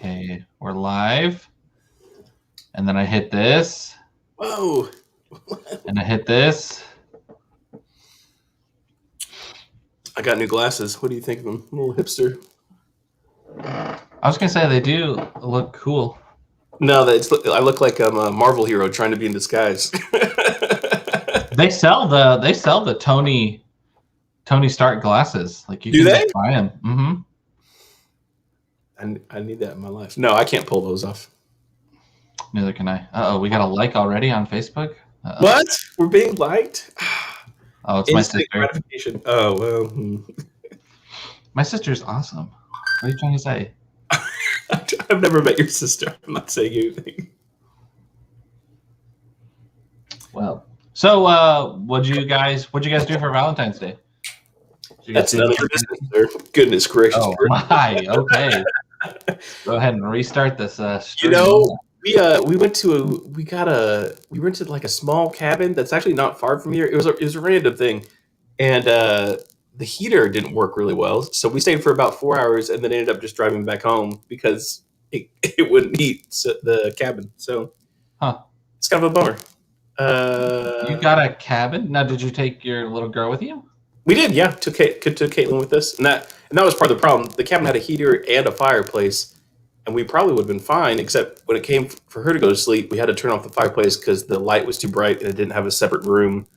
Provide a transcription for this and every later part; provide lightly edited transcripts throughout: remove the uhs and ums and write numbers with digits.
Okay, we're live. And then I hit this. Whoa. And I hit this. I got new glasses. What do you think of them? A little hipster. I was gonna say they do look cool. No, I look like I'm a Marvel hero trying to be in disguise. They sell the Tony Stark glasses. Like you Do can they? just buy them. Mm-hmm. I need that in my life. No, I can't pull those off. Neither can I. We got a like already on Facebook. What? We're being liked? Oh, it's Instant my sister. gratification. Oh well. My sister's awesome. What are you trying to say? I've never met your sister. I'm not saying anything. Well, so what'd you guys do for Valentine's Day? That's none of your business, sir. Goodness gracious. Oh my, okay. Go ahead and restart this stream. We rented like a small cabin that's actually not far from here. It was a random thing, and the heater didn't work really well, so we stayed for about 4 hours and then ended up just driving back home because it wouldn't heat the cabin. So it's kind of a bummer. You got a cabin? Now, did you take your little girl with you? We did, yeah. Took Caitlin with us, and that was part of the problem. The cabin had a heater and a fireplace, and we probably would have been fine, except when it came for her to go to sleep, we had to turn off the fireplace because the light was too bright and it didn't have a separate room.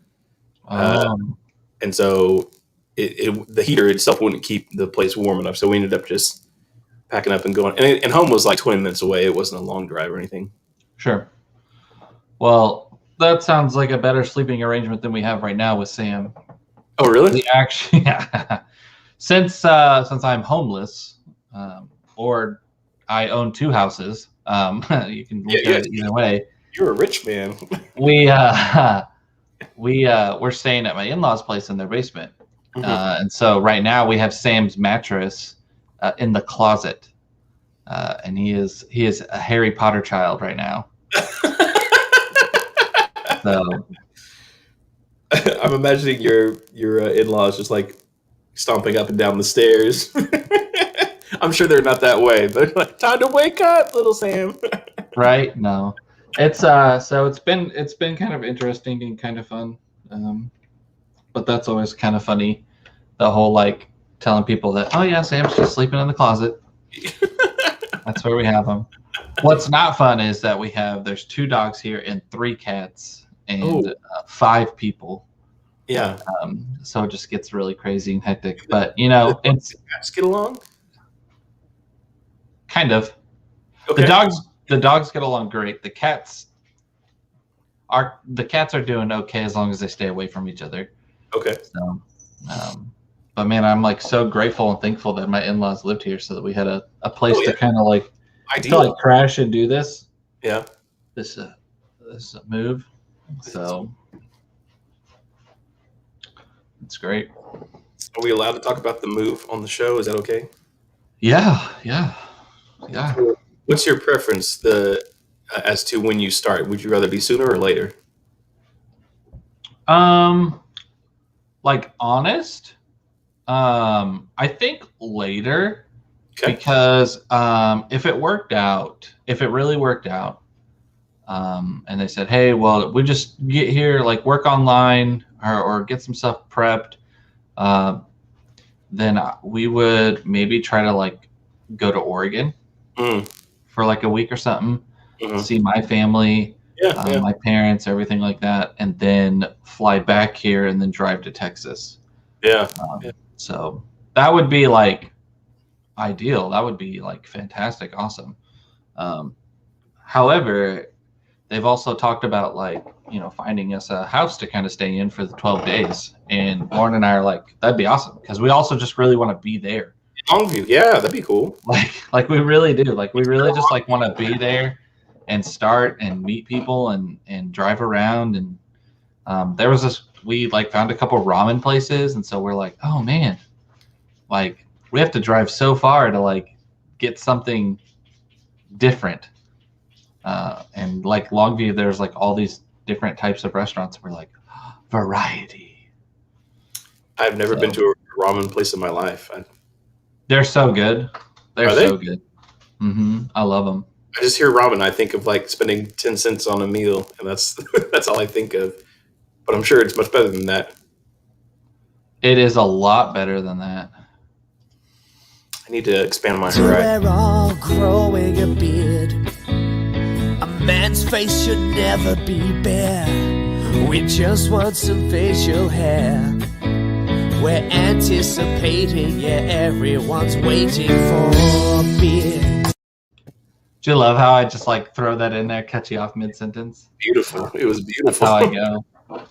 And so the heater itself wouldn't keep the place warm enough, so we ended up just packing up and going. And home was like 20 minutes away. It wasn't a long drive or anything. Sure. Well, that sounds like a better sleeping arrangement than we have right now with Sam. Oh, really? We actually, since I'm homeless, or I own 2 houses, you can look at it either way. You're a rich man. We're staying at my in-laws' place in their basement, and so right now we have Sam's mattress in the closet, and he is a Harry Potter child right now. So I'm imagining your in-laws just like stomping up and down the stairs. I'm sure they're not that way, but like, time to wake up, little Sam. Right? No, it's so it's been kind of interesting and kind of fun, but that's always kind of funny. The whole like telling people that, oh yeah, Sam's just sleeping in the closet. That's where we have him. What's not fun is that there's 2 dogs here and 3 cats and 5 people. Yeah. So it just gets really crazy and hectic. But it's cats get along. Kind of. Okay. The dogs get along great. The cats are doing okay as long as they stay away from each other. Okay. So, but man, I'm like so grateful and thankful that my in-laws lived here so that we had a place to kind of like crash and do this. Yeah. This move. So it's great. Are we allowed to talk about the move on the show? Is that okay? Yeah. What's your preference as to when you start? Would you rather be sooner or later? Like honest, I think later, because if it really worked out, and they said, hey, well, we just get here, like work online or get some stuff prepped, then we would maybe try to like go to Oregon for like a week or something, see my family, my parents, everything like that, and then fly back here and then drive to Texas. So that would be like ideal. That would be like fantastic, awesome. However, they've also talked about like, finding us a house to kind of stay in for the 12 days. And Lauren and I are like, that'd be awesome because we also just really want to be there. Longview, yeah, that'd be cool. Like we really do. Like we really just like want to be there and start and meet people and drive around. And there was we like found a couple ramen places, and so we're like, oh man, like we have to drive so far to like get something different. And like Longview, there's like all these different types of restaurants. We're like, variety. I've never been to a ramen place in my life. They're so good. They're so good. I love them. I just hear ramen. I think of like spending 10 cents on a meal, and that's that's all I think of. But I'm sure it's much better than that. It is a lot better than that. I need to expand my Till horizon. we're all growing a beard. A man's face should never be bare. We just want some facial hair. We're anticipating, yeah, everyone's waiting for a beard. Do you love how I just like throw that in there, cut you off mid-sentence? Beautiful. It was That's beautiful. how I go.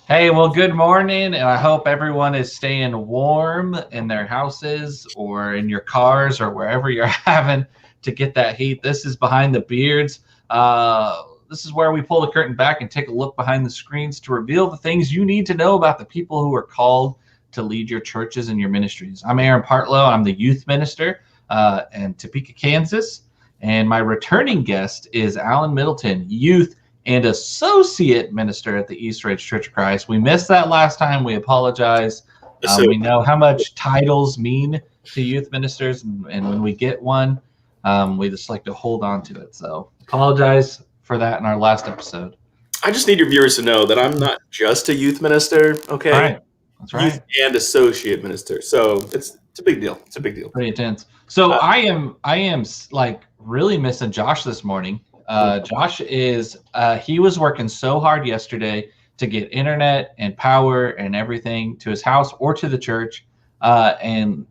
Hey, well, good morning, and I hope everyone is staying warm in their houses or in your cars or wherever you're having to get that heat. This is Behind the Beards. This is where we pull the curtain back and take a look behind the screens to reveal the things you need to know about the people who are called to lead your churches and your ministries. I'm Aaron Partlow. I'm the youth minister in Topeka, Kansas. And my returning guest is Alan Middleton, youth and associate minister at the East Ridge Church of Christ. We missed that last time. We apologize. We know how much titles mean to youth ministers, and when we get one, we just like to hold on to it. So apologize for that in our last episode. I just need your viewers to know that I'm not just a youth minister, okay? All right. That's right. Youth and associate minister. So it's a big deal. It's a big deal. Pretty intense. So I am like really missing Josh this morning. Josh is he was working so hard yesterday to get internet and power and everything to his house or to the church, and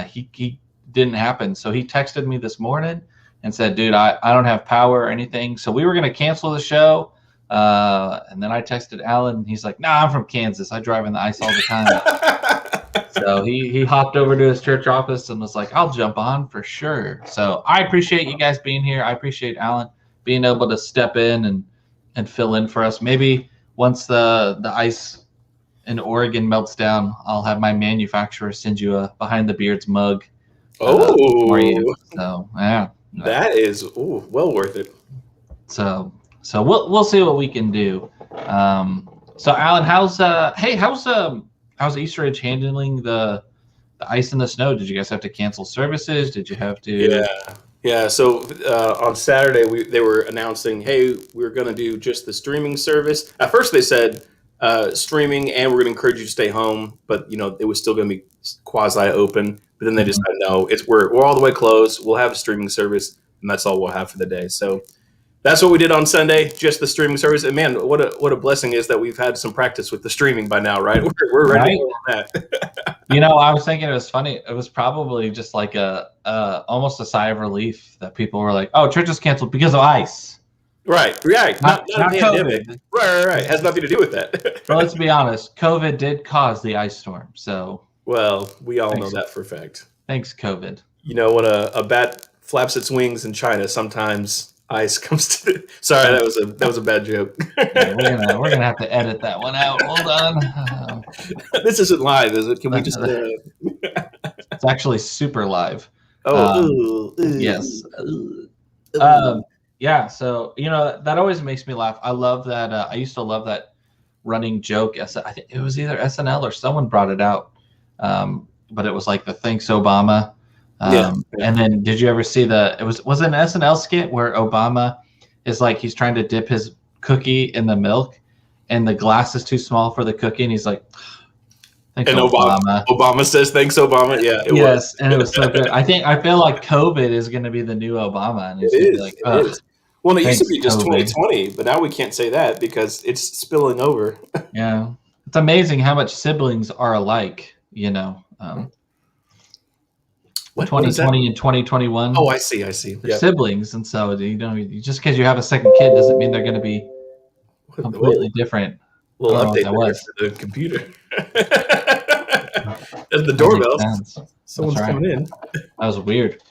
he didn't happen. So he texted me this morning and said, dude, I don't have power or anything. So we were going to cancel the show. And then I texted Alan, and he's like, nah, I'm from Kansas. I drive in the ice all the time. So he hopped over to his church office and was like, I'll jump on for sure. So I appreciate you guys being here. I appreciate Alan being able to step in and fill in for us. Maybe once the ice in Oregon melts down, I'll have my manufacturer send you a Behind the Beards mug. For you. So yeah. That is well worth it. So we'll see what we can do. So Alan, how's East Ridge handling the ice and the snow? Did you guys have to cancel services? Did you have to? Yeah. So on Saturday, they were announcing, hey, we're going to do just the streaming service. At first, they said streaming, and we're going to encourage you to stay home, but it was still going to be quasi open. But then they decided, no, we're all the way closed. We'll have a streaming service, and that's all we'll have for the day. So that's what we did on Sunday, just the streaming service. And man, what a blessing is that we've had some practice with the streaming by now, right? We're ready for that. I was thinking it was funny. It was probably just like almost a sigh of relief that people were like, "Oh, church is canceled because of ice." Right. Not COVID. Right. It has nothing to do with that. Well, let's be honest. COVID did cause the ice storm. So. Well, we all know that for a fact. Thanks, COVID. When a bat flaps its wings in China, sometimes ice comes to. Sorry, that was a bad joke. Yeah, we're gonna have to edit that one out. Hold on. This isn't live, is it? Can we just? It's actually super live. Yes. Yeah. So that always makes me laugh. I love that. I used to love that running joke. I think it was either SNL or someone brought it out. But it was like the thanks Obama. And then did you ever see was it an SNL skit where Obama is like, he's trying to dip his cookie in the milk and the glass is too small for the cookie. And he's like, thanks, and Obama. Obama says, thanks, Obama. Yeah. Yes. And it was so good. I feel like COVID is going to be the new Obama. And it is. Like, it is. Well, it used to be just COVID. 2020, but now we can't say that because it's spilling over. Yeah. It's amazing how much siblings are alike, 2020 and 2021. Oh, I see. They're siblings, and so just because you have a second kid doesn't mean they're going to be completely different. Little update to the computer. That's the doorbell. Someone's coming in. That was weird.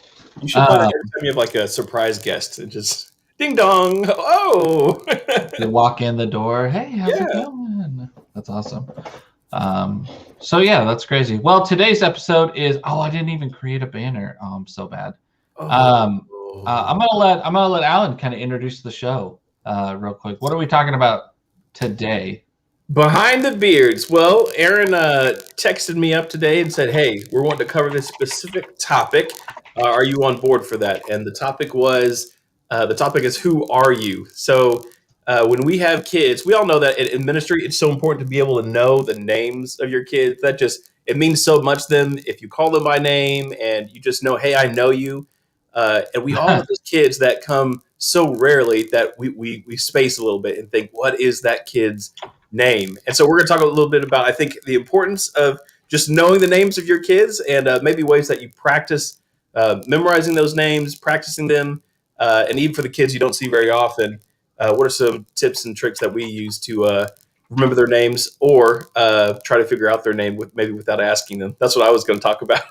You should every time you have like a surprise guest, and just ding dong. Oh, you walk in the door. Hey, how's it going? That's awesome. So yeah, that's crazy. Well, today's episode is. Oh, I didn't even create a banner. Oh, I'm so bad. I'm gonna let Alan kind of introduce the show real quick. What are we talking about today? Behind the Beards. Well, Aaron texted me up today and said, "Hey, we're wanting to cover this specific topic, Are you on board for that? And the topic is who are you? So when we have kids, we all know that in ministry, it's so important to be able to know the names of your kids. It means so much to them if you call them by name and you just know, hey, I know you. And we all have those kids that come so rarely that we space a little bit and think, what is that kid's name? And so we're going to talk a little bit about, I think, the importance of just knowing the names of your kids and maybe ways that you practice memorizing those names, practicing them, and even for the kids you don't see very often, what are some tips and tricks that we use to remember their names or try to figure out their name maybe without asking them? That's what I was going to talk about.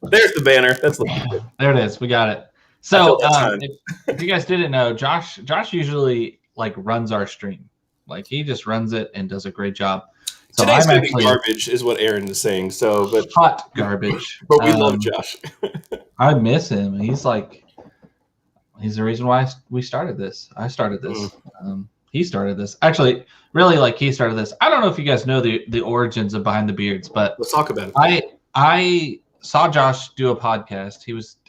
There's the banner. That's looking good. There it is. We got it. So if you guys didn't know, Josh usually like runs our stream. Like he just runs it and does a great job. So Today's going to be garbage is what Aaron is saying. So, but hot garbage. But we love Josh. I miss him. He's the reason why we started this. I started this. He started this. Actually, really, like he started this. I don't know if you guys know the origins of Behind the Beards, but let's talk about it. I saw Josh do a podcast.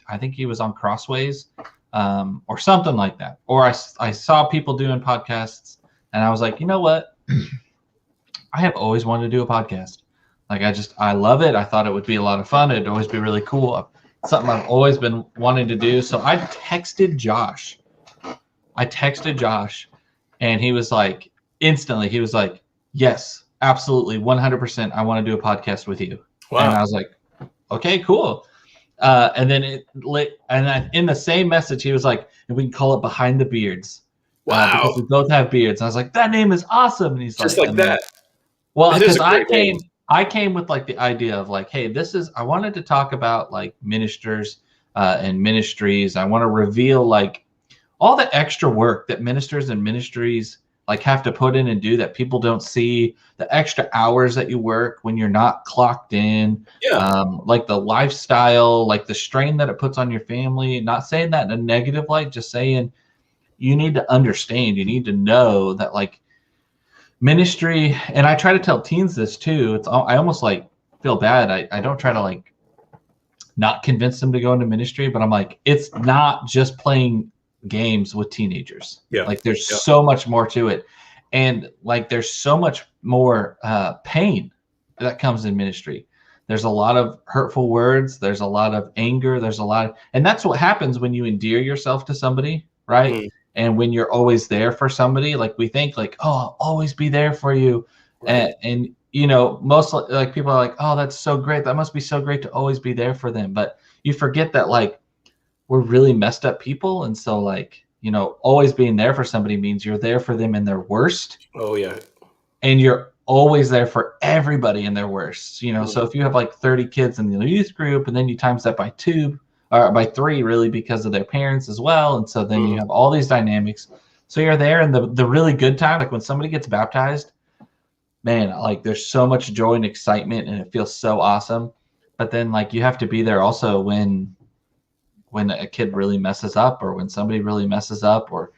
I think he was on Crossways, or something like that. Or I saw people doing podcasts, and I was like, you know what? I have always wanted to do a podcast. Like I love it. I thought it would be a lot of fun. It'd always be really cool. Something I've always been wanting to do. So I texted Josh, and he was like, instantly, he was like, yes, absolutely, 100%. I want to do a podcast with you. Wow. And I was like, okay, cool. And then in the same message, he was like, and we can call it Behind the Beards. Wow. Because we both have beards. And I was like, that name is awesome. And he's just like that. Well, because I came with like the idea of like, hey, I wanted to talk about like ministers and ministries. I want to reveal like all the extra work that ministers and ministries like have to put in and do that people don't see, the extra hours that you work when you're not clocked in, like the lifestyle, like the strain that it puts on your family. Not saying that in a negative light, just saying you need to understand, you need to know that like ministry, and I try to tell teens this too. I almost like feel bad. I don't try to like not convince them to go into ministry, but I'm like, it's not just playing games with teenagers. Yeah. Like there's so much more to it. And like there's so much more pain that comes in ministry. There's a lot of hurtful words. There's a lot of anger. And that's what happens when you endear yourself to somebody, right? Mm-hmm. And when you're always there for somebody, like we think like, oh, I'll always be there for you. Right. And you know, most like people are like, oh, that's so great. That must be so great to always be there for them. But you forget that like we're really messed up people. And so like, you know, always being there for somebody means you're there for them in their worst. Oh, yeah. And you're always there for everybody in their worst. You know, so if you have like 30 kids in the youth group and then you times that by 2, or by 3 really because of their parents as well. And so then you have all these dynamics. So you're there in the really good time. Like when somebody gets baptized, man, like there's so much joy and excitement and it feels so awesome. But then like you have to be there also when a kid really messes up or when somebody really messes up, or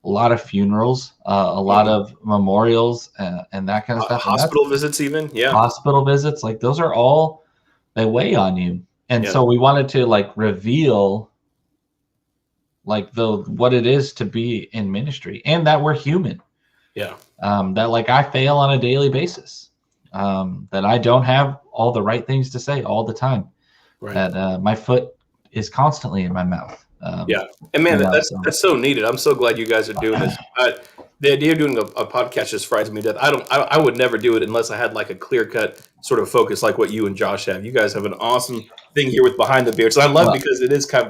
a lot of funerals, a lot of memorials and that kind of stuff. Hospital visits even. Yeah. Hospital visits. Like those are all, they weigh on you. And so we wanted to like reveal like what it is to be in ministry and that we're human. Yeah. That like I fail on a daily basis. That I don't have all the right things to say all the time. Right. That my foot is constantly in my mouth. And man, that's so needed. I'm so glad you guys are doing this. The idea of doing a podcast just frightens me to death. I would never do it unless I had like a clear cut sort of focus like what you and Josh have. You guys have an awesome thing here with Behind the Beards. And I love because it is kind of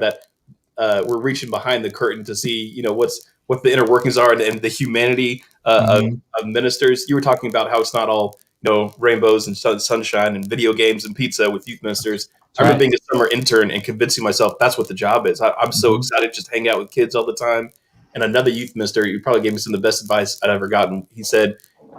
that we're reaching behind the curtain to see, you know, what the inner workings are and the humanity of ministers. You were talking about how it's not all, you know, rainbows and sunshine and video games and pizza with youth ministers. I remember being a summer intern and convincing myself that's what the job is. I'm so excited to just hang out with kids all the time. And another youth minister, you probably gave me some of the best advice I'd ever gotten. He said,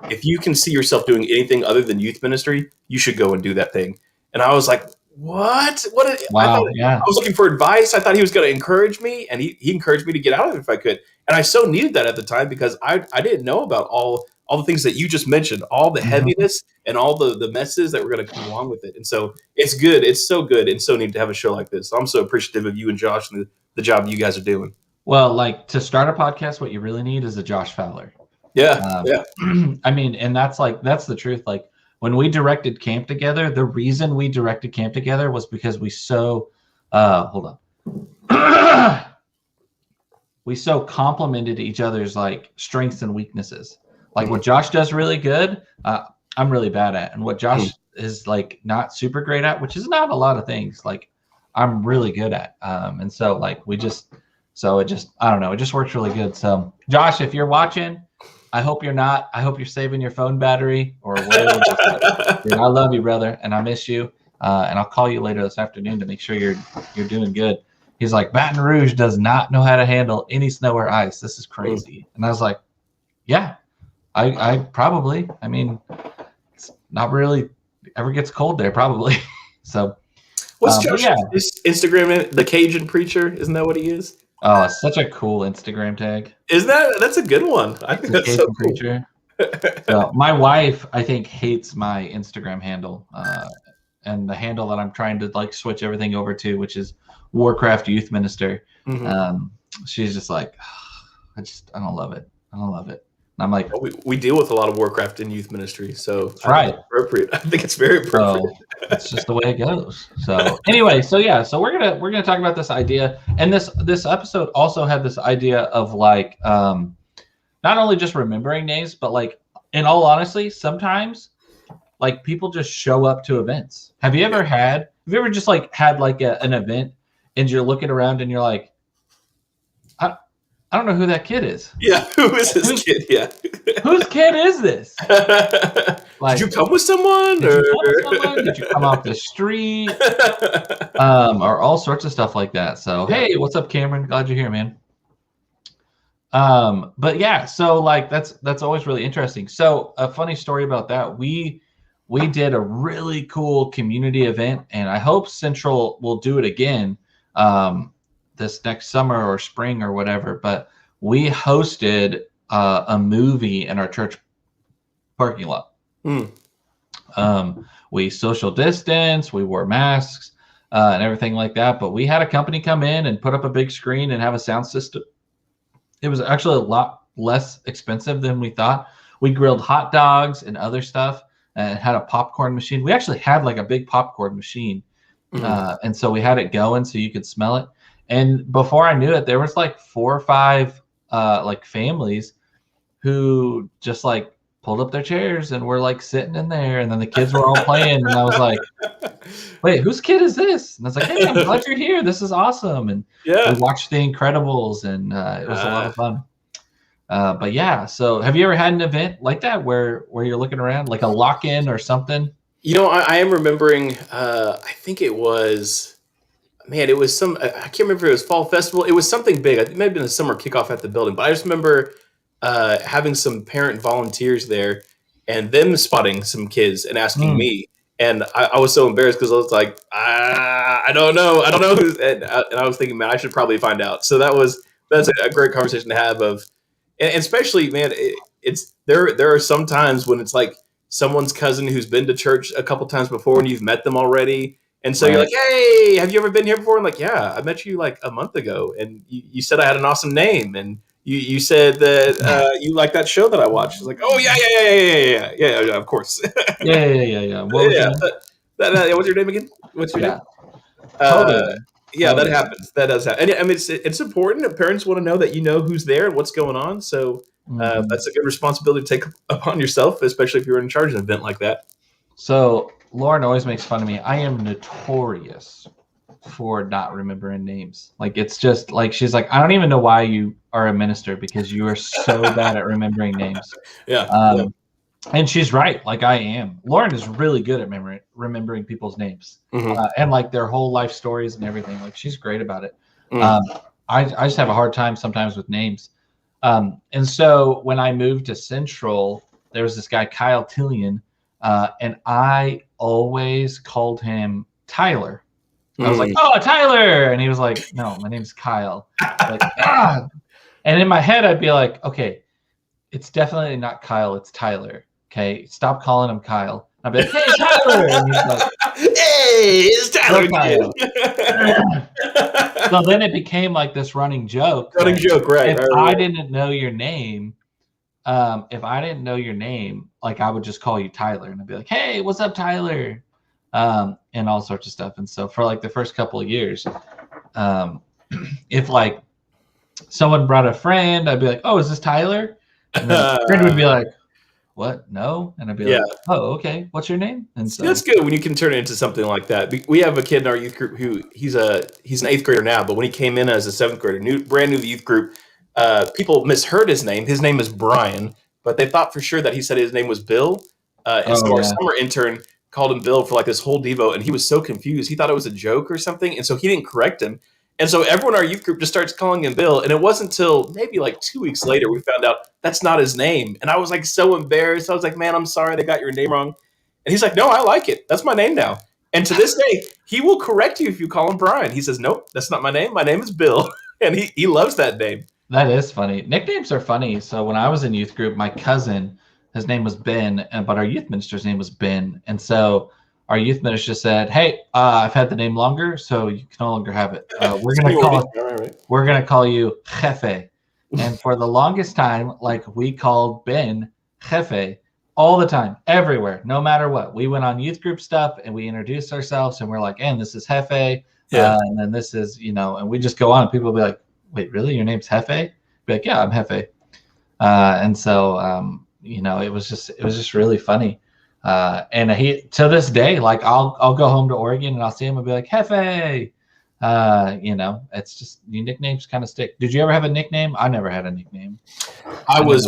if you can see yourself doing anything other than youth ministry, you should go and do that thing. And I was like, what? I was looking for advice. I thought he was going to encourage me, and he encouraged me to get out of it if I could. And I so needed that at the time because I didn't know about all all the things that you just mentioned, all the Mhm. heaviness and all the messes that were going to come along with it. And so it's good. It's so good and so neat to have a show like this. So I'm so appreciative of you and Josh and the job you guys are doing. Well, like to start a podcast, what you really need is a Josh Fowler. Yeah, yeah. I mean, and that's the truth. Like when we directed camp together, the reason we directed camp together was because we so hold on. We so complemented each other's like strengths and weaknesses. Like what Josh does really good, I'm really bad at, and what Josh is like not super great at, which is not a lot of things, like I'm really good at. And so like it just I don't know, it just works really good. So Josh, if you're watching, I hope you're not. I hope you're saving your phone battery or whatever. Dude, I love you, brother, and I miss you. And I'll call you later this afternoon to make sure you're doing good. He's like, Baton Rouge does not know how to handle any snow or ice. This is crazy. And I was like, yeah, I probably. I mean, it's not really ever gets cold there, probably. So, what's Josh's Instagram? The Cajun Preacher, isn't that what he is? Oh, it's such a cool Instagram tag. That's a good one. I think that's so cool. So my wife, I think, hates my Instagram handle, and the handle that I'm trying to like switch everything over to, which is Warcraft Youth Minister. Mm-hmm. She's just like, I don't love it. I don't love it. And I'm like, well, we deal with a lot of Warcraft in youth ministry, so that's right. Appropriate. I think it's very appropriate. So it's just the way it goes. So anyway, so we're gonna talk about this idea, and this episode also had this idea of like not only just remembering names, but like in all honesty, sometimes like people just show up to events. Have you ever just like had like an event and you're looking around and you're like, I don't know who that kid is. Yeah, who is this kid? Yeah. Whose kid is this? Like, did you come with someone? Did you come off the street? Or all sorts of stuff like that. So, hey, what's up, Cameron? Glad you're here, man. But yeah, so like that's always really interesting. So a funny story about that, we did a really cool community event, and I hope Central will do it again. This next summer or spring or whatever, but we hosted a movie in our church parking lot. We social distance, we wore masks and everything like that, but we had a company come in and put up a big screen and have a sound system. It was actually a lot less expensive than we thought. We grilled hot dogs and other stuff and had a popcorn machine. We actually had like a big popcorn machine. And so we had it going so you could smell it. And before I knew it, there was like 4 or 5 like families who just like pulled up their chairs and were like sitting in there, and then the kids were all playing, and I was like, wait, whose kid is this? And I was like, hey, I'm glad you're here. This is awesome. And we watched The Incredibles, and it was a lot of fun. But yeah, so have you ever had an event like that where you're looking around, like a lock-in or something? You know, I am remembering, I think it was some, I can't remember if it was Fall Festival. It was something big. It may have been a summer kickoff at the building, but I just remember having some parent volunteers there and them spotting some kids and asking me. And I was so embarrassed because I was like, I don't know who's, and I was thinking, man, I should probably find out. So that's a great conversation to have and especially, man, there are some times when it's like someone's cousin who's been to church a couple times before and you've met them already. And so you're like, hey, have you ever been here before? I'm like, yeah, I met you like a month ago. And you said I had an awesome name. And you said that you like that show that I watched. It's like, oh, yeah, of course. Yeah. What's your name again? What's your name? Totally. Yeah, that happens. That does happen. And I mean, it's important that parents want to know that you know who's there and what's going on. So that's a good responsibility to take upon yourself, especially if you're in charge of an event like that. So Lauren always makes fun of me. I am notorious for not remembering names. Like, it's just like, she's like, I don't even know why you are a minister, because you are so bad at remembering names. Yeah. And she's right. Like, I am. Lauren is really good at remembering people's names and like their whole life stories and everything. Like, she's great about it. I just have a hard time sometimes with names. And so when I moved to Central, there was this guy, Kyle Tillian, and I always called him Tyler. I was like, oh, Tyler. And he was like, no, my name's Kyle. Like, and in my head, I'd be like, okay, it's definitely not Kyle, it's Tyler. Okay, stop calling him Kyle. I'll be like, hey, Tyler. And he's like, hey, it's Tyler. So then it became like this running joke. Running joke, right? If right. I didn't know your name, like I would just call you Tyler, and I'd be like, hey, what's up, Tyler? And all sorts of stuff. And so for like the first couple of years, if like someone brought a friend, I'd be like, oh, is this Tyler? And then the friend would be like, what? No? And I'd be like, oh, okay. What's your name? And so that's good when you can turn it into something like that. We have a kid in our youth group who he's an 8th grader now, but when he came in as a 7th grader, brand new to the youth group, people misheard his name. His name is Brian, but they thought for sure that he said his name was Bill. And so our summer intern called him Bill for like this whole Devo, and he was so confused. He thought it was a joke or something, and so he didn't correct him. And so everyone in our youth group just starts calling him Bill. And it wasn't until maybe like 2 weeks later we found out that's not his name. And I was like so embarrassed. I was like, man, I'm sorry they got your name wrong. And he's like, no, I like it. That's my name now. And to this day, he will correct you if you call him Brian. He says, nope, that's not my name. My name is Bill. And he loves that name. That is funny. Nicknames are funny. So when I was in youth group, my cousin, his name was Ben, but our youth minister's name was Ben. And so our youth minister said, hey, I've had the name longer, so you can no longer have it. We're gonna call you Jefe. And for the longest time, like we called Ben Jefe all the time, everywhere, no matter what. We went on youth group stuff and we introduced ourselves and we're like, and this is Jefe. And then this is, and we just go on and people will be like, wait, really? Your name's Jefe? Be like, yeah, I'm Jefe. And so, it was just really funny. And he, to this day, like I'll go home to Oregon and I'll see him and be like, Jefe. It's just the nicknames kind of stick. Did you ever have a nickname? I never had a nickname. I was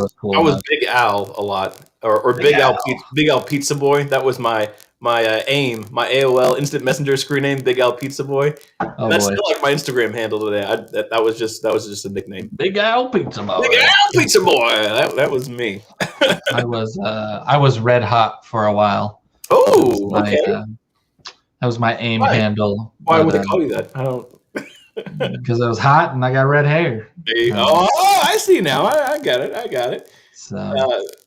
Big Al a lot, or Big Al Pizza Boy. That was my AIM, my AOL Instant Messenger screen name, Big Al Pizza Boy. Oh, that's still like my Instagram handle today. That was just a nickname. Big Al Pizza Boy. Big Al Pizza Boy. That was me. I was Red Hot for a while. Oh, okay. That was my AIM handle. Why would they call you that? I don't. Because I was hot and I got red hair. I see now. I got it. So,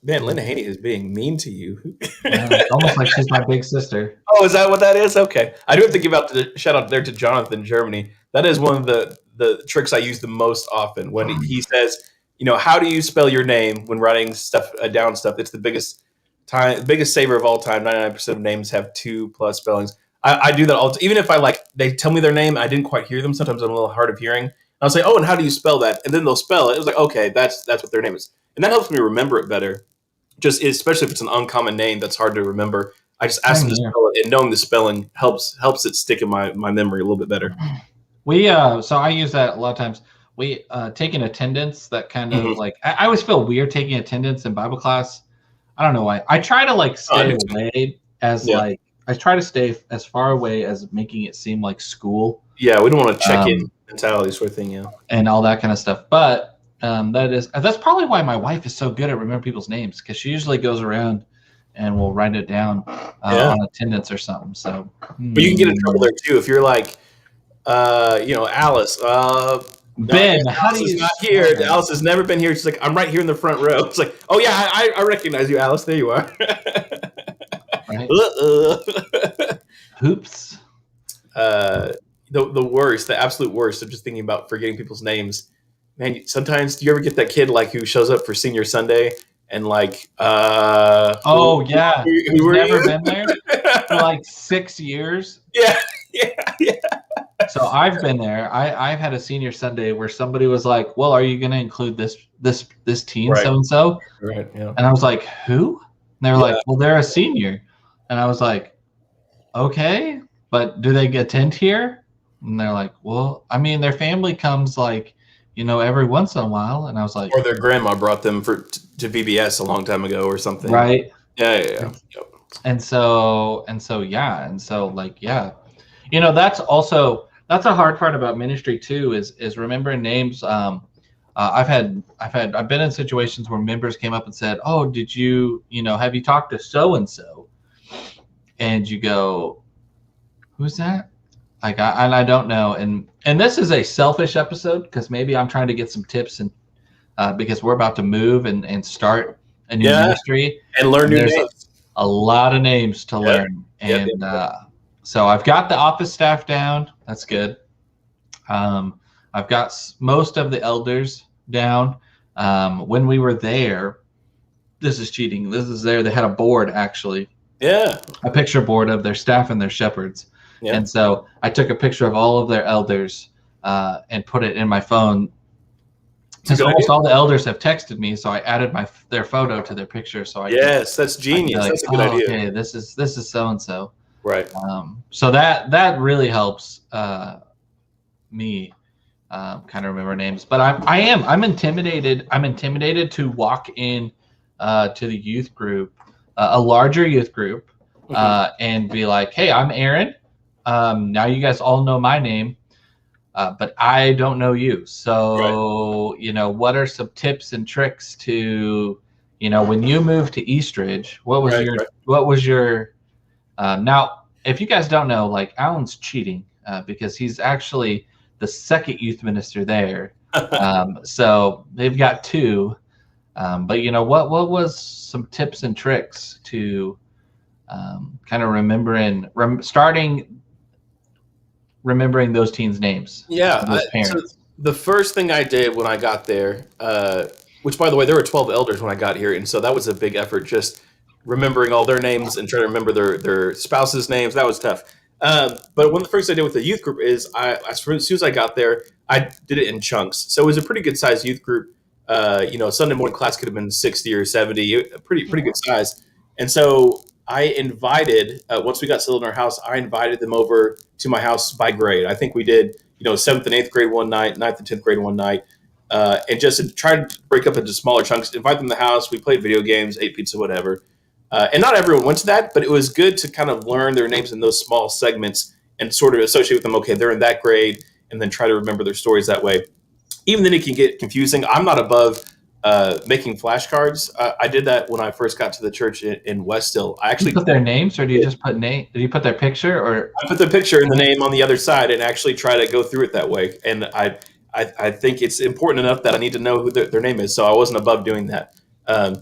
man, Linda Haney is being mean to you. It's almost like she's my big sister. Oh, is that what that is? Okay. I do have to give out the shout out there to Jonathan Germany. That is one of the tricks I use the most often when he says, how do you spell your name when writing stuff down stuff? It's the biggest saver of all time. 99% of names have 2+ spellings. I do that all even if they tell me their name, I didn't quite hear them. Sometimes I'm a little hard of hearing. I'll say, oh, and how do you spell that? And then they'll spell it. It was like, okay, that's what their name is. And that helps me remember it better. Just especially if it's an uncommon name that's hard to remember. I just ask them to spell it, and knowing the spelling helps it stick in my memory a little bit better. We so I use that a lot of times. We take an attendance that kind of I always feel weird taking attendance in Bible class. I don't know why. I try to stay away I try to stay as far away as making it seem like school. Yeah, we don't want to check in mentality sort of thing, and all that kind of stuff. But that's probably why my wife is so good at remembering people's names, because she usually goes around and will write it down on attendance or something. So, but you can get in trouble there too if you're like, Alice. Ben, Alice is not here. Alice has never been here. She's like, I'm right here in the front row. It's like, oh yeah, I recognize you, Alice. There you are. Right. Oops. The worst, the absolute worst of just thinking about forgetting people's names. Man, sometimes do you ever get that kid who shows up for senior Sunday and who's never been there for 6 years? Yeah. So I've been there. I've had a senior Sunday where somebody was like, well, are you going to include this teen so-and-so? Right, yeah. And I was like, who? And they were like, well, they're a senior. And I was like, okay, but do they attend here? And they're like, well, I mean, their family comes every once in a while. And I was like, or their grandma brought them to VBS a long time ago or something. Right. Yeah. Yep. And so, that's a hard part about ministry too, is remembering names. I've been in situations where members came up and said, oh, did you, have you talked to so-and-so? And you go, who's that? I don't know. And this is a selfish episode because maybe I'm trying to get some tips and because we're about to move and start a new Yeah. ministry. And learn new There's names. a lot of names to learn. Yep, And yep. so I've got the office staff down. That's good. I've got most of the elders down. When we were there, this is cheating. This is there. They had a board, actually, Yeah. a picture board of their staff and their shepherds. Yeah. And so I took a picture of all of their elders and put it in my phone. It's a Because good almost idea. all the elders have texted me, so I added their photo to their picture. So Yes, that's I can be genius. like, That's a good oh, idea. okay, this is so and so. Right. So that really helps me kind of remember names. But I'm intimidated. I'm intimidated to walk in to the youth group, a larger youth group, and be like, hey, I'm Aaron. Now you guys all know my name, but I don't know you. So what are some tips and tricks to when you moved to Eastridge? What was your now, if you guys don't know, like, Alan's cheating because he's actually the second youth minister there. So they've got two. But what was some tips and tricks to kind of remembering those teens' names? Yeah. Those parents. So the first thing I did when I got there, which, by the way, there were 12 elders when I got here, and so that was a big effort, just remembering all their names and trying to remember their spouses' names. That was tough. But one of the first I did with the youth group is as soon as I got there, I did it in chunks. So it was a pretty good sized youth group. Sunday morning class could have been 60 or 70, pretty good size. And so I invited, once we got settled in our house, I invited them over to my house by grade. I think we did, 7th and 8th grade one night, 9th and 10th grade one night, and just tried to break up into smaller chunks, invite them to the house. We played video games, ate pizza, whatever. And not everyone went to that, but it was good to kind of learn their names in those small segments and sort of associate with them. Okay, they're in that grade, and then try to remember their stories that way. Even then, it can get confusing. I'm not above making flashcards. I did that when I first got to the church in Westhill. I Do actually you put their names, or do you just put name? Did you put their picture, or I put the picture and the name on the other side and actually try to go through it that way. And I think it's important enough that I need to know who their name is. So I wasn't above doing that.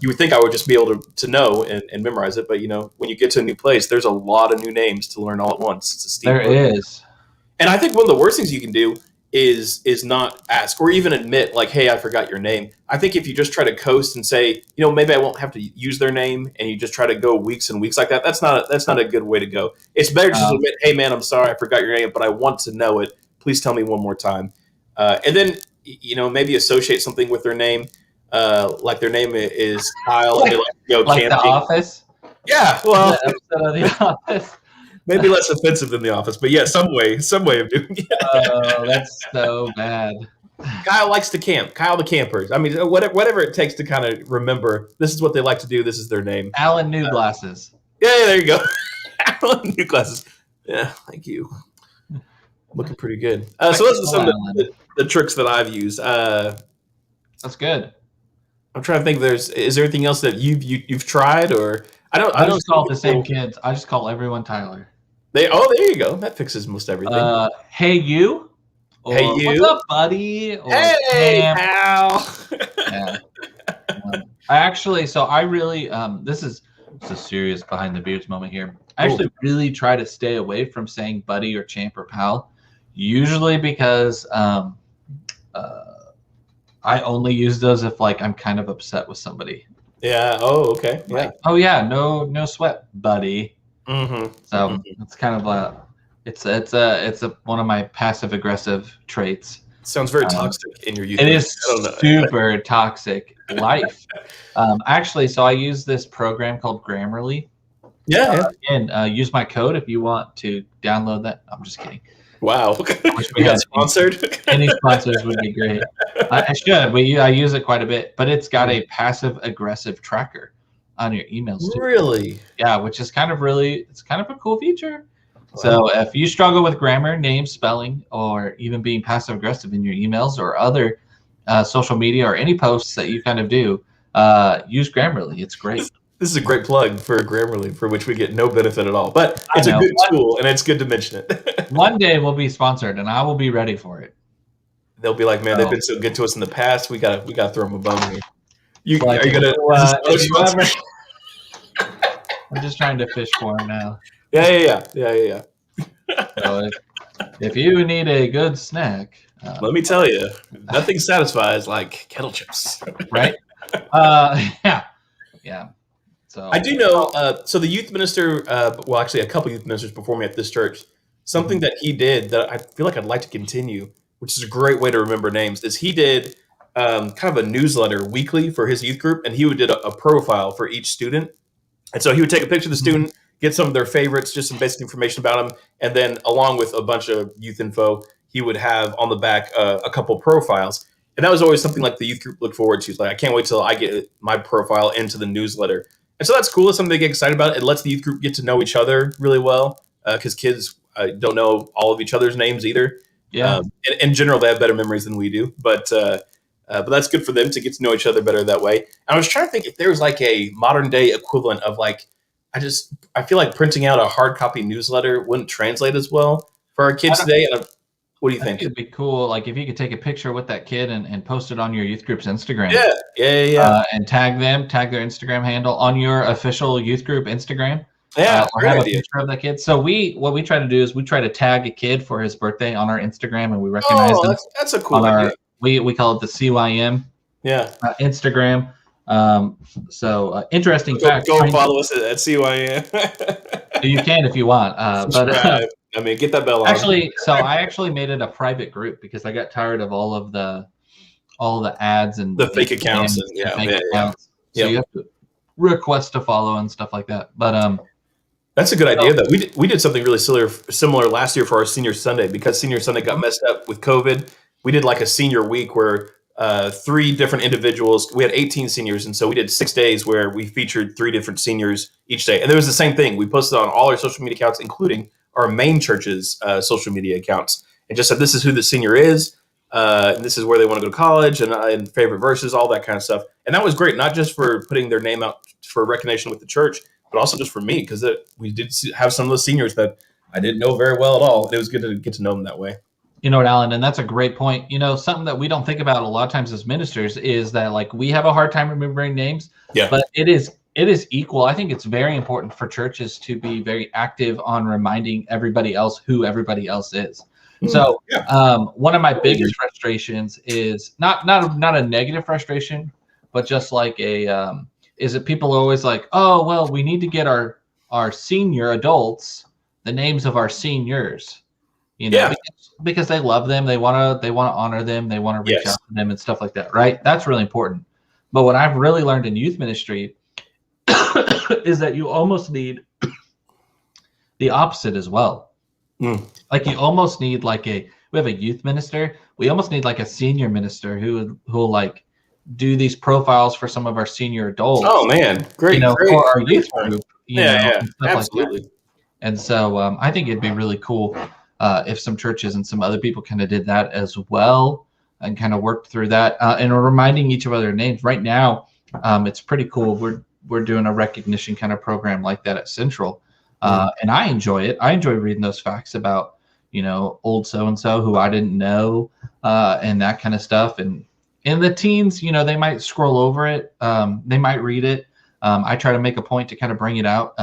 You would think I would just be able to know and memorize it, but when you get to a new place, there's a lot of new names to learn all at once. It's a steep there road. is? And I think one of the worst things you can do is not ask or even admit, like, hey, I forgot your name. I think if you just try to coast and say, maybe I won't have to use their name, and you just try to go weeks and weeks like that, that's not a good way to go. It's better just to admit, hey, man, I'm sorry, I forgot your name, but I want to know it. Please tell me one more time. And then, maybe associate something with their name. Like their name is Kyle, and they like to go Like camping. The Office? Yeah, well, The episode of The Office. maybe less offensive than The Office, but yeah, some way of doing it. Oh, that's so bad. Kyle likes to camp. Kyle the campers. I mean, whatever it takes to kind of remember, this is what they like to do. This is their name. Alan New Glasses. Yeah, there you go. New glasses. Yeah, thank you. Looking pretty good. So those are some of the tricks that I've used. That's good. I'm trying to think. Is there anything else that you've tried, or I don't just call the same kids. I just call everyone Tyler. There you go. That fixes most everything. Hey you. Or, Hey, you. What's up, buddy? Or, Hey, Pam. pal. Yeah. I really this is a serious behind the beards moment here. I actually really try to stay away from saying buddy or champ or pal, usually because I only use those if like I'm kind of upset with somebody. Yeah. Oh, okay. Yeah. Like, oh yeah, no sweat, buddy. Mm-hmm. So it's kind of it's one of my passive aggressive traits. Sounds very toxic in your youth. It is super toxic life. Actually, so I use this program called Grammarly. Yeah. And use my code if you want to download that. I'm just kidding. Wow. Wish We got sponsored. Any sponsors would be great. I should. I use it quite a bit, but it's got a passive aggressive tracker on your emails too. Really? Yeah, which is kind of a cool feature. Wow. So if you struggle with grammar, name, spelling, or even being passive aggressive in your emails or other social media or any posts that you kind of do, use Grammarly. It's great. This is a great plug for Grammarly, for which we get no benefit at all. But it's a good tool, and it's good to mention it. One day we'll be sponsored, and I will be ready for it. they'll be like, man, they've Oh. been so good to us in the past. We gotta throw them a bone here. You Like, are you gonna? if you ever- I'm just trying to fish for him now. Yeah. So if you need a good snack, Let me tell you, nothing satisfies like kettle chips. right? Yeah. So I do know. So the youth minister, well, actually, a couple youth ministers before me at this church, something that he did that I feel like I'd like to continue, which is a great way to remember names, is he did kind of a newsletter weekly for his youth group, and he would did a profile for each student. And so he would take a picture of the student, get some of their favorites, just some basic information about them, and then along with a bunch of youth info, he would have on the back a couple profiles. And that was always something like the youth group looked forward to. It's like, I can't wait till I get my profile into the newsletter. And so that's cool. It's something they get excited about. It lets the youth group get to know each other really well because kids don't know all of each other's names either. yeah. In general, they have better memories than we do. But that's good for them to get to know each other better that way. And I was trying to think if there was like a modern day equivalent of like, I feel like printing out a hard copy newsletter wouldn't translate as well for our kids today. And what do you I think? think it'd be cool, like if you could take a picture with that kid and post it on your youth group's Instagram. Yeah. And tag their Instagram handle on your official youth group Instagram. Or great have idea. a picture of that kid. So what we try to do is we try to tag a kid for his birthday on our Instagram, and we recognize them. That's a cool on idea. We call it the CYM Yeah. Instagram. Interesting fact. Go follow us at CYM. You can if you want. But I mean, get that bell on. actually, so I actually made it a private group because I got tired of all the ads and The fake accounts and and- fake yeah. accounts. So you have to request to follow and stuff like that. But That's a good idea. That we did something really similar last year for our Senior Sunday because Senior Sunday got messed up with COVID. We did like a senior week where 3 different individuals. We had 18 seniors, and so we did 6 days where we featured 3 different seniors each day. And there was the same thing. We posted on all our social media accounts, including our main church's social media accounts, and just said this is who the senior is, and this is where they want to go to college, and favorite verses, all that kind of stuff. And that was great, not just for putting their name out for recognition with the church, but also just for me, because we did have some of those seniors that I didn't know very well at all. And it was good to get to know them that way. you know what, Alan, and that's a great point. You know, something that we don't think about a lot of times as ministers is that like we have a hard time remembering names. Yeah. But it is equal. I think it's very important for churches to be very active on reminding everybody else who everybody else is. So one of my biggest frustrations is not a negative frustration, but just like is that people are always like, oh, well, we need to get our senior adults the names of our seniors, you know, because they love them. They want to honor them. They want to reach out to them and stuff like that. Right. That's really important. But what I've really learned in youth ministry is that you almost need the opposite as well. Like you almost need like we have a youth minister. We almost need like a senior minister who will like do these profiles for some of our senior adults. Oh man, great! You know, great, for our great youth point. group. Absolutely. Like and so I think it'd be really cool if some churches and some other people kind of did that as well and kind of worked through that and are reminding each of other names. Right now, it's pretty cool. We're doing a recognition kind of program like that at Central. And I enjoy it. I enjoy reading those facts about, you know, old so-and-so who I didn't know and that kind of stuff. And the teens, you know, they might scroll over it. They might read it. I try to make a point to kind of bring it out.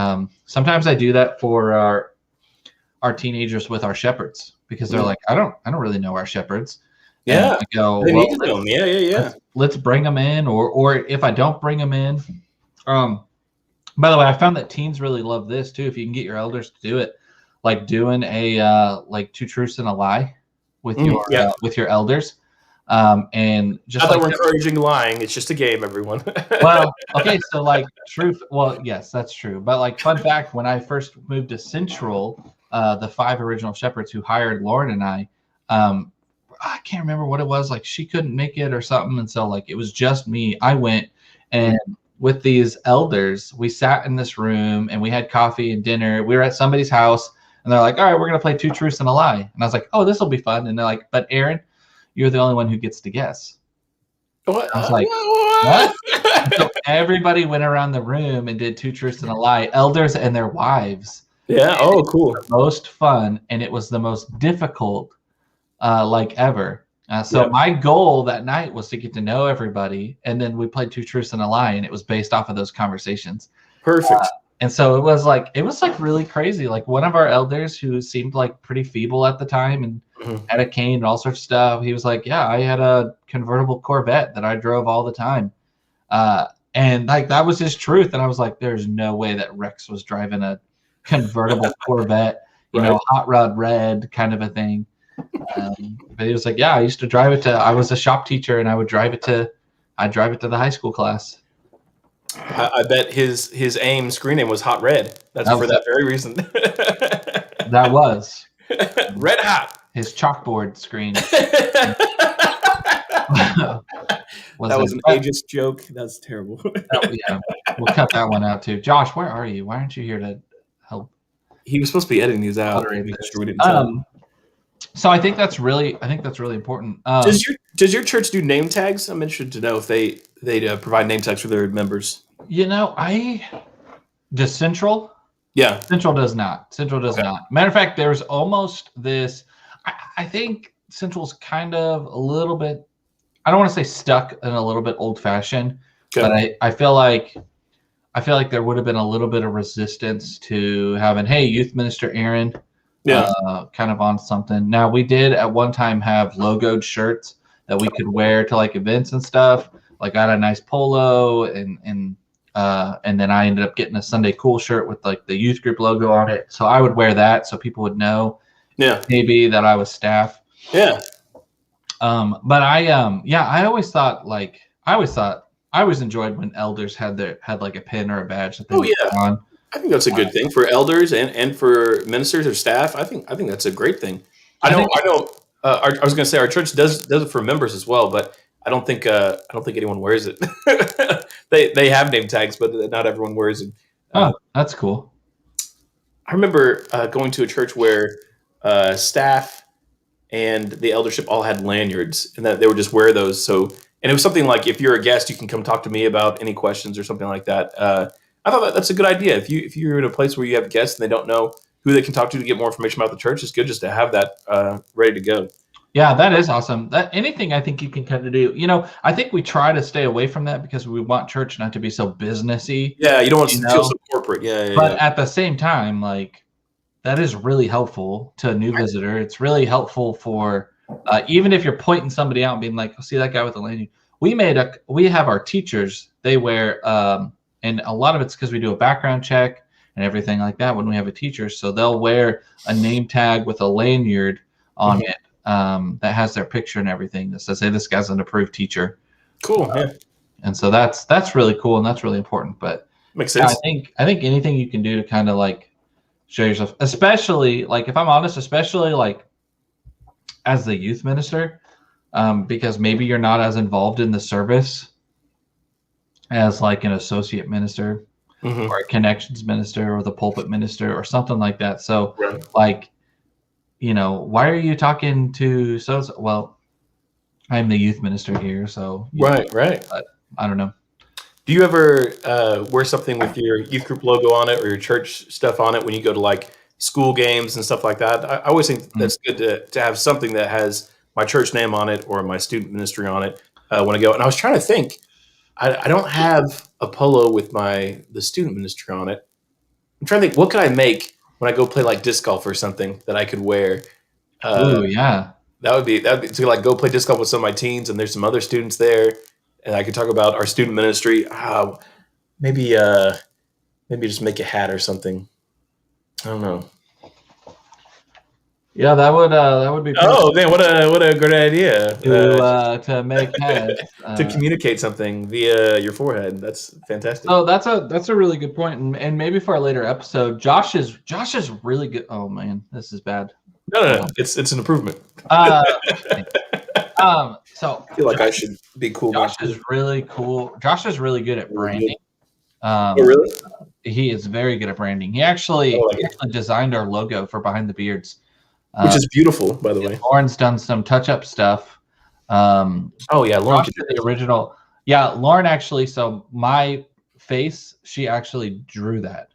Sometimes I do that for our teenagers with our shepherds because they're like, I don't really know our shepherds. Yeah. And I go, They well, need to know them. Yeah. let's bring them in, or if I don't bring them in, by the way, I found that teens really love this too. If you can get your elders to do it, like doing a like 2 truths and a lie with your elders, and just Not that like we're encouraging lying. It's just a game, everyone. well, okay, so like truth. Well, yes, that's true. But like fun fact, when I first moved to Central, the 5 original shepherds who hired Lauren and I can't remember what it was. Like she couldn't make it or something, and so like it was just me. I went and with these elders, we sat in this room and we had coffee and dinner. We were at somebody's house and they're like, all right, we're going to play 2 truths and a lie. And I was like, oh, this will be fun. And they're like, but Aaron, you're the only one who gets to guess. What? I was like, what? So everybody went around the room and did 2 truths and a lie, elders and their wives. Yeah. Oh, cool. The most fun. And it was the most difficult like ever. So my goal that night was to get to know everybody, and then we played Two Truths and a Lie, and it was based off of those conversations. Perfect. And so it was like really crazy. Like one of our elders who seemed like pretty feeble at the time and had a cane and all sorts of stuff. He was like, yeah, I had a convertible Corvette that I drove all the time. And like, that was his truth. And I was like, there's no way that Rex was driving a convertible Corvette, you know, hot rod red kind of a thing. But he was like, yeah, I used to drive it to, I was a shop teacher and I'd drive it to the high school class. I bet his screen name was Hot Red. That's for that very reason. That was Red Hot. His chalkboard screen. That was an ageist joke. That's terrible. Yeah, we'll cut that one out too. Josh, where are you? Why aren't you here to help? He was supposed to be editing these out. So I think that's really important. Does your church do name tags? I'm interested to know if they provide name tags for their members. You know, does Central? Yeah, Central does not. Central does not. Matter of fact, there's almost this. I think Central's kind of a little bit. I don't want to say stuck and a little bit old fashioned, but I feel like there would have been a little bit of resistance to having, hey, youth minister Aaron. Kind of on something. Now, we did at one time have logoed shirts that we could wear to like events and stuff. Like I had a nice polo and then I ended up getting a Sunday Cool shirt with like the youth group logo on it. So I would wear that so people would know maybe that I was staff. Yeah. But I always thought I always enjoyed when elders had like a pin or a badge that they would put on. I think that's a good thing for elders and for ministers or staff. I think that's a great thing. I know. I was going to say our church does it for members as well, but I don't think anyone wears it. They have name tags, but not everyone wears it. That's cool. I remember going to a church where staff and the eldership all had lanyards, and that they would just wear those. So, and it was something like, if you're a guest, you can come talk to me about any questions or something like that. I thought that's a good idea. If you're in a place where you have guests and they don't know who they can talk to get more information about the church, it's good just to have that ready to go. Yeah, that is awesome. Anything I think you can kind of do. You know, I think we try to stay away from that because we want church not to be so businessy. Yeah, you don't want to feel so corporate. But at the same time, like, that is really helpful to a new visitor. It's really helpful for even if you're pointing somebody out and being like, oh, see that guy with the lanyard. We have our teachers. They wear and a lot of it's because we do a background check and everything like that when we have a teacher. So they'll wear a name tag with a lanyard on it that has their picture and everything that says, hey, this guy's an approved teacher. Cool. And so that's really cool and that's really important. But makes sense. I think anything you can do to kind of like show yourself, especially like, if I'm honest, especially like as the youth minister, because maybe you're not as involved in the service as like an associate minister or a connections minister or the pulpit minister or something like that. So like, you know, why are you talking to well, I'm the youth minister here. So right. But I don't know. Do you ever wear something with your youth group logo on it or your church stuff on it when you go to like school games and stuff like that? I always think that's good to have something that has my church name on it or my student ministry on it when I go. And I was trying to think, I don't have a polo with the student ministry on it. I'm trying to think, what could I make when I go play like disc golf or something that I could wear? Yeah. That would be to like go play disc golf with some of my teens, and there's some other students there, and I could talk about our student ministry. Maybe just make a hat or something. I don't know. Yeah, that would be. Oh man, what a great idea to make hats to communicate something via your forehead. That's fantastic. Oh, that's a really good point, and maybe for a later episode, Josh is really good. Oh man, this is bad. No, it's an improvement. So I feel like I should be cool. Josh is really cool. Josh is really good at branding. Oh, really? He is very good at branding. He actually designed our logo for Behind the Beards. Which is beautiful, by the way. Lauren's done some touch-up stuff. Lauren did the original. Yeah, Lauren actually. So my face, she actually drew that.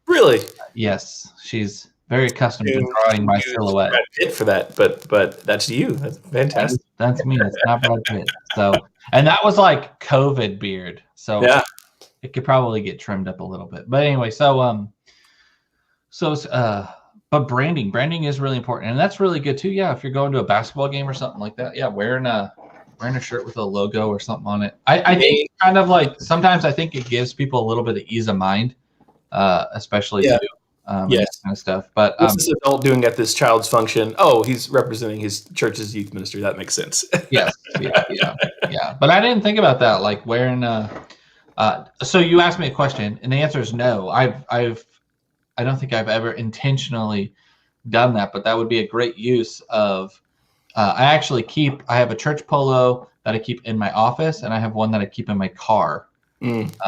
Really? Yes, she's very accustomed to You drawing my use silhouette. Brad Pitt for that, but that's you. That's fantastic. That's me. It's not Brad Pitt. So, and that was like COVID beard. So Yeah. it could probably get trimmed up a little bit. But anyway, but branding is really important, and that's really good too. Yeah, if you're going to a basketball game or something like that, yeah, wearing a shirt with a logo or something on it. I think kind of like sometimes I think it gives people a little bit of ease of mind, especially Yeah. too, and Yes. that kind of stuff. But What's this adult doing at this child's function? Oh, he's representing his church's youth ministry. That makes sense. yes, yeah. But I didn't think about that, like wearing so you asked me a question, and the answer is no. I don't think I've ever intentionally done that, but that would be a great use of. I have a church polo that I keep in my office, and I have one that I keep in my car. In case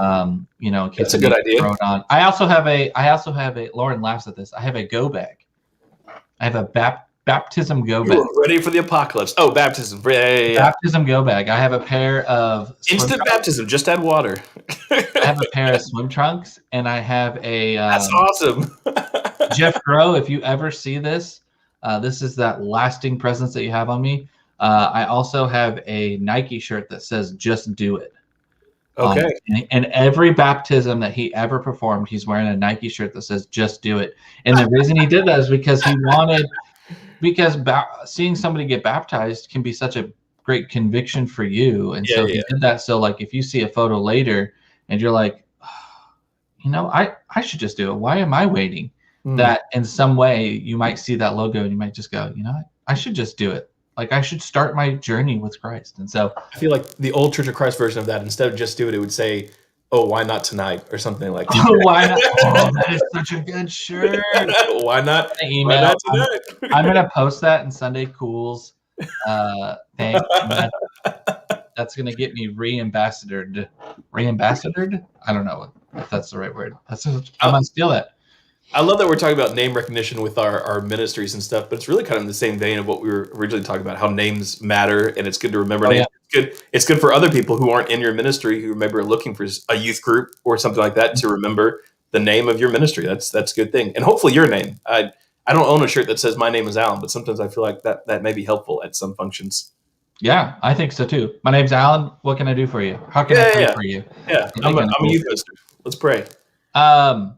That's a good idea. throw it on. I also have a. Lauren laughs at this. I have a go bag. I have a baptism go bag. Ooh, ready for the apocalypse. Oh, baptism. Yeah. Baptism go bag. I have a pair of Instant baptism. Just add water. I have a pair of swim trunks, and I have a. That's awesome. Jeff Crow, if you ever see this, this is that lasting presence that you have on me. I also have a Nike shirt that says "Just Do It." Okay. And every baptism that he ever performed, he's wearing a Nike shirt that says "Just Do It." And the reason he did that is because seeing somebody get baptized can be such a great conviction for you. And so he did that. So like if you see a photo later and you're like, I should just do it. Why am I waiting? That in some way you might see that logo and you might just go, I should just do it. Like I should start my journey with Christ. And so I feel like the old Church of Christ version of that, instead of just do it, it would say, "Oh, why not tonight?" or something like that. Oh, why not? Oh, that is such a good shirt. Why not? Email. Why not tonight? I'm gonna post that in Sunday Cools thing. That's gonna get me re-ambassadored. Re-ambassadored? I don't know if that's the right word. I'm gonna steal that. I love that we're talking about name recognition with our ministries and stuff, but it's really kind of in the same vein of what we were originally talking about, how names matter, and it's good to remember names. Yeah. It's good for other people who aren't in your ministry, who maybe are looking for a youth group or something like that, to remember the name of your ministry. That's a good thing. And hopefully your name. I don't own a shirt that says my name is Alan, but sometimes I feel like that may be helpful at some functions. Yeah, I think so too. My name's Alan. What can I do for you? How can I pray for you? Yeah, I'm a youth minister. Let's pray. So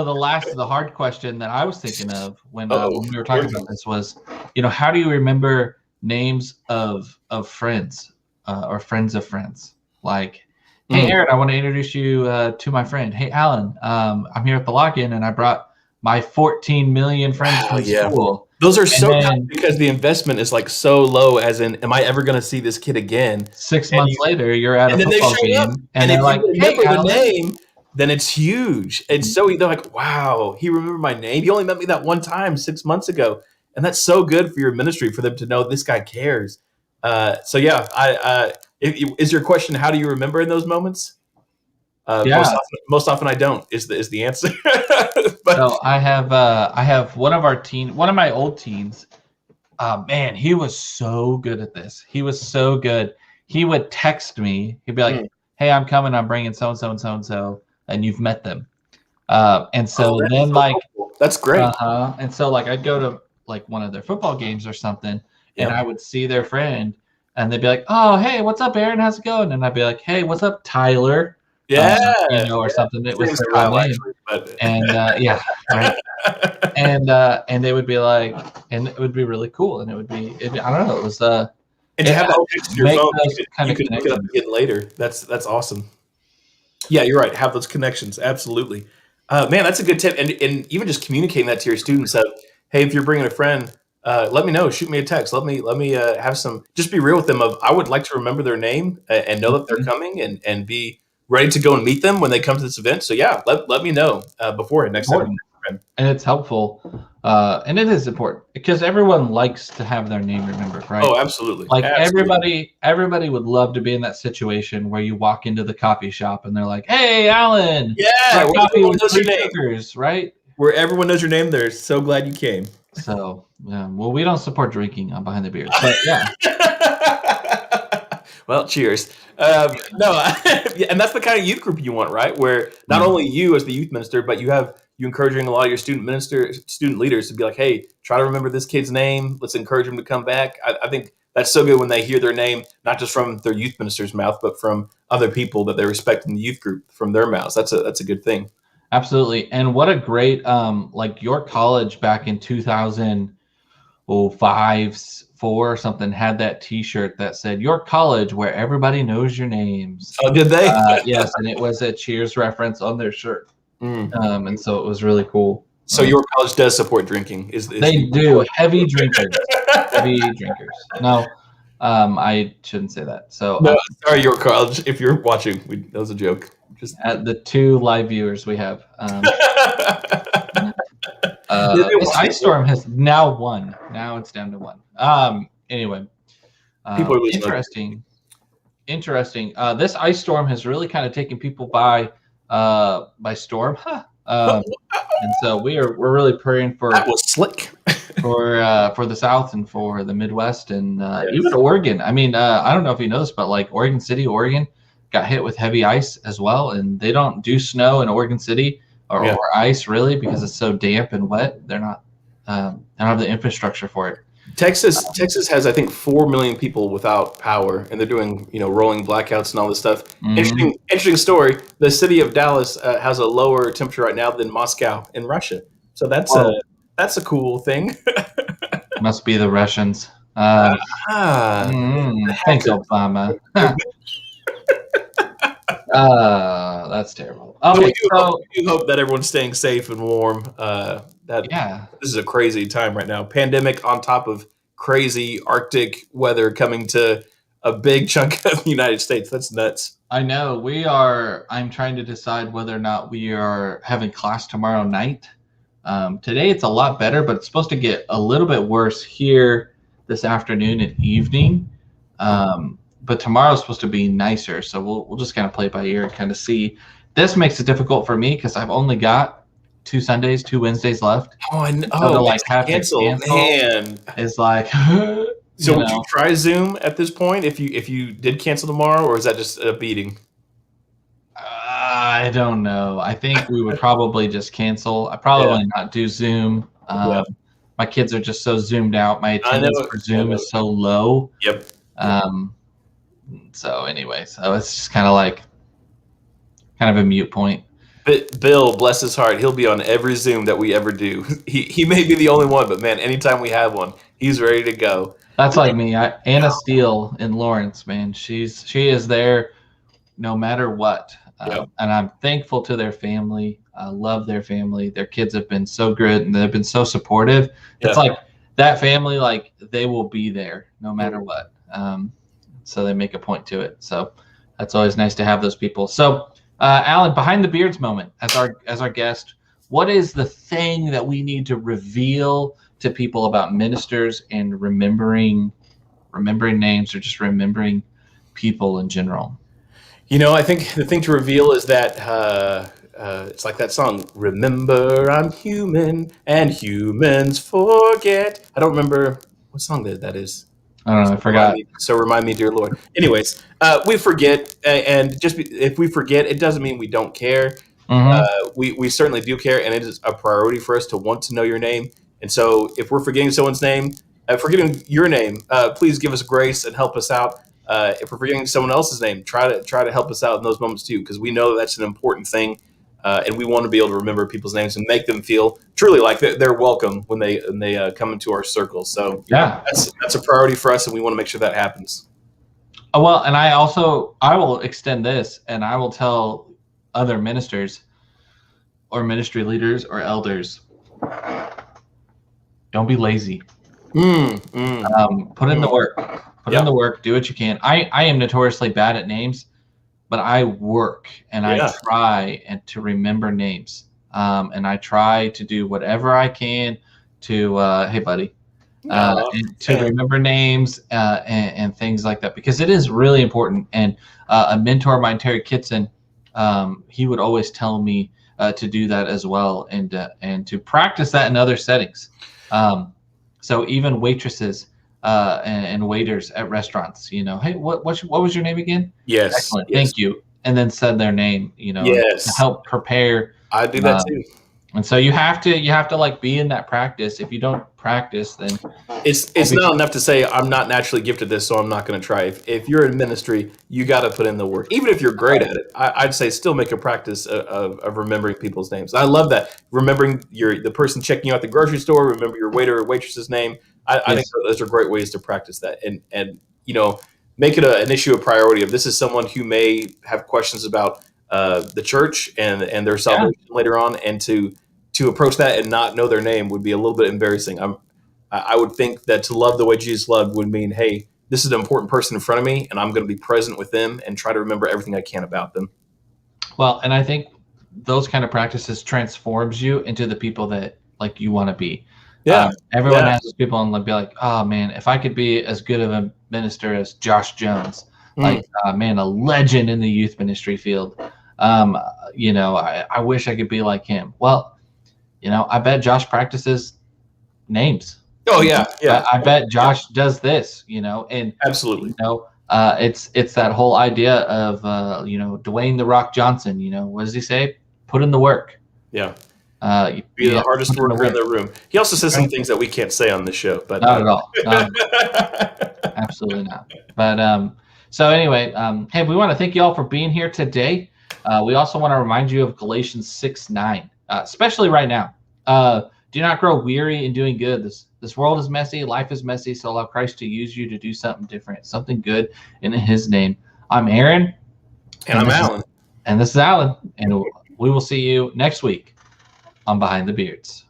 the hard question that I was thinking of when we were talking about this was, how do you remember names of friends or friends of friends? Like, hey, Aaron, I want to introduce you to my friend. Hey, Alan, I'm here at the Lock-In, and I brought my 14 million friends from school. Those are so tough because the investment is like so low, as in, am I ever going to see this kid again? 6 months later, you're at a football game, and they're like, hey, the name, then it's huge. It's so they're like, wow, he remembered my name. He only met me that one time 6 months ago. And that's so good for your ministry, for them to know this guy cares. Is your question, how do you remember in those moments? Most often I don't is the answer. So I have one of my old teens. Man, he was so good at this. He was so good. He would text me. He'd be like, hey, I'm coming. I'm bringing so and so and so and so, and you've met them. That's great. And so like I'd go to like one of their football games or something, and I would see their friend, and they'd be like, oh, hey, what's up, Aaron? How's it going? And I'd be like, hey, what's up, Tyler? Or something. It was their real name. And right. And they would be like, and it would be really cool, and it would be, I don't know, it was and you have that next to your phone, you can look it up again later. That's awesome. Yeah, you're right. Have those connections. Absolutely. Man, that's a good tip. And even just communicating that to your students of, hey, if you're bringing a friend, let me know. Shoot me a text. Let me have some. Just be real with them. I would like to remember their name and know that they're coming and be ready to go and meet them when they come to this event. So yeah, let me know beforehand next time. And it's helpful, and it is important because everyone likes to have their name remembered, right? Oh, absolutely. Like everybody would love to be in that situation where you walk into the coffee shop and they're like, "Hey, Alan, coffee with 3 sugars," right? Where everyone knows your name. They're so glad you came. So, well, we don't support drinking on Behind the Beard, but yeah. Well, cheers. And that's the kind of youth group you want, right? Where not only you as the youth minister, but you have encouraging a lot of your student leaders to be like, hey, try to remember this kid's name. Let's encourage them to come back. I think that's so good when they hear their name, not just from their youth minister's mouth, but from other people that they respect in the youth group, from their mouths. That's a good thing. Absolutely. And what a great, like York College back in 2005, 4 or something had that T-shirt that said York College, where everybody knows your names. Oh, did they? Yes, and it was a Cheers reference on their shirt. Mm. And so it was really cool. So York College does support drinking. They do. Heavy drinkers. Heavy drinkers. No, I shouldn't say that. So no, sorry, York College, if you're watching, that was a joke. Just at the 2 live viewers we have. This ice storm has now won. Now it's down to 1. Anyway, People are listening. interesting. This ice storm has really kind of taken people by storm. And so we're really praying for that was slick for the South and for the Midwest and even Oregon. I mean, I don't know if you know this, but like Oregon City, Oregon got hit with heavy ice as well, and they don't do snow in Oregon City or ice really because it's so damp and wet. They're not they don't have the infrastructure for it. Texas has, I think, 4 million people without power, and they're doing, rolling blackouts and all this stuff. Mm-hmm. Interesting story. The city of Dallas has a lower temperature right now than Moscow in Russia. So that's a cool thing. Must be the Russians. Thanks, Obama. That's terrible. Okay, we do hope that everyone's staying safe and warm. This is a crazy time right now. Pandemic on top of crazy Arctic weather coming to a big chunk of the United States. That's nuts. I know. I'm trying to decide whether or not we are having class tomorrow night. Today it's a lot better, but it's supposed to get a little bit worse here this afternoon and evening. But tomorrow's supposed to be nicer, so we'll just kind of play it by ear and kind of see. This makes it difficult for me because I've only got 2 Sundays, 2 Wednesdays left. Oh, I know. So like have cancel, to cancel man. Is like. So would you try Zoom at this point if you did cancel tomorrow, or is that just a beating? I don't know. I think we would probably just cancel. I probably not do Zoom. My kids are just so zoomed out. My attendance for Zoom is so low. Yep. So anyway, so it's just kind of a mute point. But Bill, bless his heart, he'll be on every Zoom that we ever do. He may be the only one, but man, anytime we have one, he's ready to go. That's like me. Anna Steele in Lawrence, man. She is there no matter what. And I'm thankful to their family. I love their family. Their kids have been so good and they've been so supportive. It's like that family, like they will be there no matter what. So they make a point to it. So that's always nice to have those people. So Alan, behind the beards moment as our guest, what is the thing that we need to reveal to people about ministers and remembering names or just remembering people in general? I think the thing to reveal is that it's like that song, "Remember I'm human and humans forget." I don't remember what song that is. I don't know. I forgot. Remind me, dear Lord. Anyways, we forget, and if we forget, it doesn't mean we don't care. Mm-hmm. We certainly do care, and it is a priority for us to want to know your name. And so, if we're forgetting someone's name, forgetting your name, please give us grace and help us out. If we're forgetting someone else's name, try to help us out in those moments too, because we know that's an important thing, and we want to be able to remember people's names and make them feel truly like they're welcome when they come into our circle. So that's a priority for us, and we want to make sure that happens. Well, and I will extend this, and I will tell other ministers or ministry leaders or elders, don't be lazy. Put in the work. Put in the work. Do what you can. I am notoriously bad at names, but I work and I try to remember names. And I try to do whatever I can to, hey buddy, to remember names and things like that, because it is really important. And a mentor of mine, Terry Kitson, he would always tell me to do that as well, and to practice that in other settings. So even waitresses and waiters at restaurants, hey, what was your name again? Yes. Excellent. Yes. Thank you. And then said their name, to help prepare. I do that too. And so you have to like be in that practice. If you don't practice, then It's not enough to say I'm not naturally gifted at this, so I'm not going to try. If you're in ministry, you got to put in the work. Even if you're great at it, I'd say still make a practice of remembering people's names. I love that, remembering the person checking you out at the grocery store. Remember your waiter or waitress's name. I think those are great ways to practice that, and make it an issue of priority. If this is someone who may have questions about the church and their salvation later on, and to approach that and not know their name would be a little bit embarrassing. I would think that to love the way Jesus loved would mean, hey, this is an important person in front of me, and I'm going to be present with them and try to remember everything I can about them. Well, and I think those kind of practices transforms you into the people that like you want to be. Yeah, everyone has those people and be like, oh man, if I could be as good of a minister as Josh Jones, like man, a legend in the youth ministry field. I wish I could be like him. Well, I bet Josh practices names. Oh yeah. I bet Josh does this. And absolutely. It's that whole idea of Dwayne the Rock Johnson. What does he say? Put in the work. Yeah. Be the hardest worker in the room. He also says some things that we can't say on this show, but not at all. Absolutely not. But so anyway, hey, we want to thank you all for being here today. We also want to remind you of Galatians 6:9, especially right now. Do not grow weary in doing good. This world is messy. Life is messy. So allow Christ to use you to do something different, something good in His name. I'm Aaron. And I'm Alan. And this is Alan. And we will see you next week on Behind the Beards.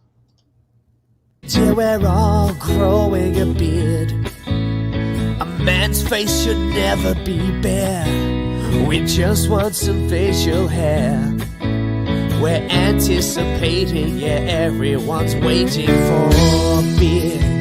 Till we're all growing a beard. A man's face should never be bare. We just want some facial hair. We're anticipating, yeah, everyone's waiting for a beard.